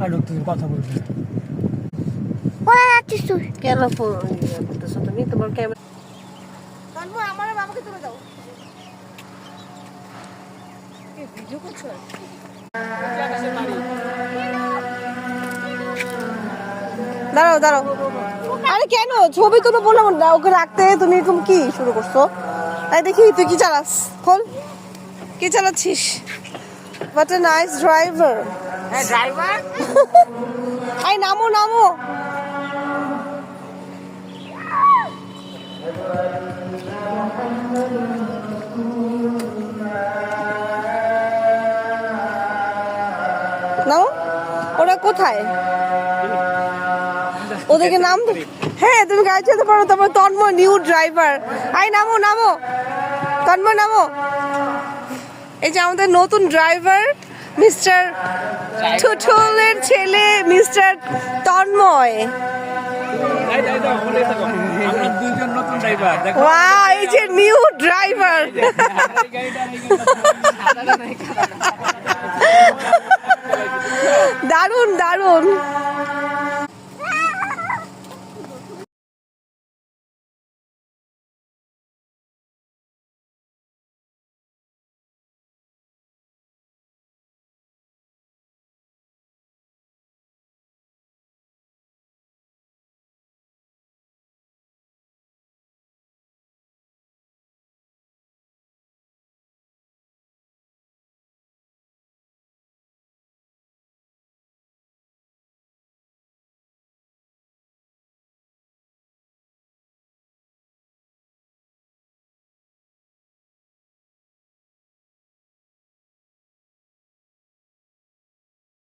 আর লোক তুমি কথা বলবে কোথায় যাচ্ছিস তুই? কেন ফোন করতেছো তুমি? তোমার ক্যামেরা আমার বাবাকে তুলে দাও। ভিডিও করছো? দাঁড়াও দাঁড়াও, আরে কেন ছবি তুলো বললাম না ওকে রাখতে, তুমি এরকম কি শুরু করছো? তাই দেখি তুই কি চালাস, খোল কি চালাচ্ছিস? What a nice driver. হ্যাঁ ড্রাইভার আই নামো নামো। নামো। ওরা কোথায়? ওদেরকে নাম হ্যাঁ তুমি গাড়ি চালাতে পারো। তারপর তন্ময় নিউ ড্রাইভার। আই নামো নামো, তন্ময় নামো। এই যে আমাদের নতুন ড্রাইভার মিস্টার টুটুলের ছেলে মিস্টার তন্ময়। আমরা দুইজন নতুন ড্রাইভার দেখো। ওয়াও, এই যে নিউ ড্রাইভার।